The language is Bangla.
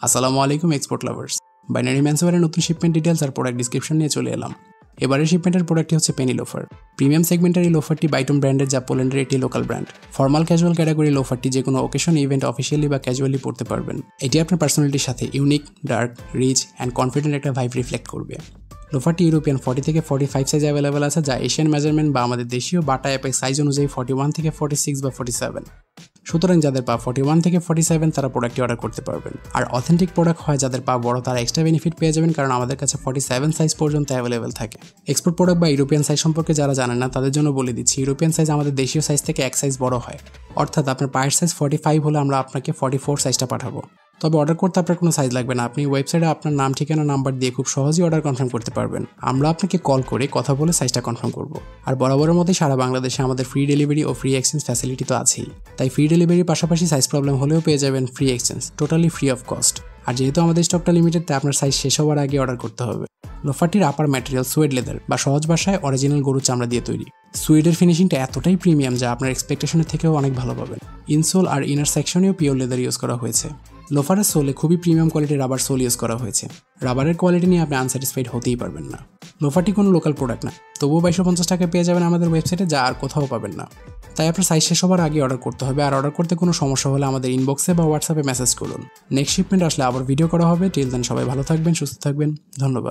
আসসালামু আলাইকুম এক্সপোর্ট লাভার্স। বাইনারি ম্যানসওয়্যারের নতুন শিপমেন্ট ডিটেলস আর প্রোডাক্ট ডিসক্রিপশন নিয়ে চলে এলাম। এবারের শিপমেন্টের প্রোডাক্টটি হচ্ছে পেনি লোফার। প্রিমিয়াম সেগমেন্টের এই লোফারটি বাইটন ব্র্যান্ডের, যা পোল্যান্ডের একটি local brand. Formal casual category লোফারটি যে কোনো অকেশন, ইভেন্ট, অফিসিয়ালি বা ক্যাজুয়ালি পড়তে পারবেন। এটি আপনার পার্সোনালিটির সাথে unique, dark, rich and confident একটা ভাইব রিফ্লেক্ট করবে। লোফারটি ইউরোপিয়ান 40 থেকে 45 সাইজ অ্যাভেলেবেল আছে, যা এশিয়ান মেজারমেন্ট বা আমাদের দেশীয় বাটা অ্যাপের সাইজ অনুযায়ী 41 থেকে 46 বা 47। সুতরাং যাদের পা 41 থেকে 47 তারা প্রোডাক্টটি অর্ডার করতে পারবেন। আর অথেন্টিক প্রোডাক্ট হয় যাদের পা বড়, তারা এক্সট্রা বেনিফিট পেয়ে যাবেন, কারণ আমাদের কাছে 47 সাইজ পর্যন্ত অ্যাভেলেবেল থাকে। এক্সপোর্ট প্রোডাক্ট বা ইউরোপিয়ান সাইজ সম্পর্কে যারা জানেন না তাদের জন্য বলে দিচ্ছি, ইউরোপিয়ান সাইজ আমাদের দেশীয় সাইজ থেকে এক সাইজ বড় হয়। অর্থাৎ আপনার পায়ের সাইজ 45 হলে আমরা আপনাকে 44 সাইজটা পাঠাবো। তবে অর্ডার করতে আপনার কোনো সাইজ লাগবে না, আপনি ওয়েবসাইটে আপনার নাম, ঠিকানা, নাম্বার দিয়ে খুব সহজেই অর্ডার কনফার্ম করতে পারবেন। আমরা আপনাকে কল করে কথা বলে সাইজটা কনফার্ম করব। আর বরাবরের মতোই সারা বাংলাদেশে আমাদের ফ্রি ডেলিভারি ও ফ্রি এক্সচেঞ্জ ফ্যাসিলিটি তো আছেই। তাই ফ্রি ডেলিভারির পাশাপাশি সাইজ প্রবলেম হলেও পেয়ে যাবেন free exchange, totally free of cost. আর যেহেতু আমাদের স্টকটা লিমিটেড, তাই আপনার সাইজ শেষ হওয়ার আগে অর্ডার করতে হবে। লোফারটির আপার ম্যাটেরিয়াল সুয়েড লেদার বা সহজ ভাষায় অরিজিনাল গরুর চামড়া দিয়ে তৈরি। সুয়েডের ফিনিশিংটা এতটাই প্রিমিয়াম যা আপনার এক্সপেকটেশনের থেকেও অনেক ভালো পাবেন। ইনসোল আর ইনার সেকশনেও পিওর লেদার ইউজ করা হয়েছে। লোফারের সোলে খুবই প্রিমিয়াম কোয়ালিটির রাবার সোল ইউজ করা হয়েছে। রাবারের কোয়ালিটি নিয়ে আপনি আনস্যাটিসফাইড হতেই পারবেন না। লোফারটি কোনো লোকাল প্রোডাক্ট না, তবুও 2250 টাকায় পেয়ে যাবেন আমাদের ওয়েবসাইটে, যা আর কোথাও পাবেন না। তাই আপনার সাইজ শেষ হবার আগে অর্ডার করতে হবে। আর অর্ডার করতে কোনো সমস্যা হলে আমাদের ইনবক্সে বা হোয়াটসঅ্যাপে মেসেজ করুন। নেক্সট শিপমেন্ট আসলে আবার ভিডিও করা হবে। টিল দেন সবাই ভালো থাকবেন, সুস্থ থাকবেন। ধন্যবাদ।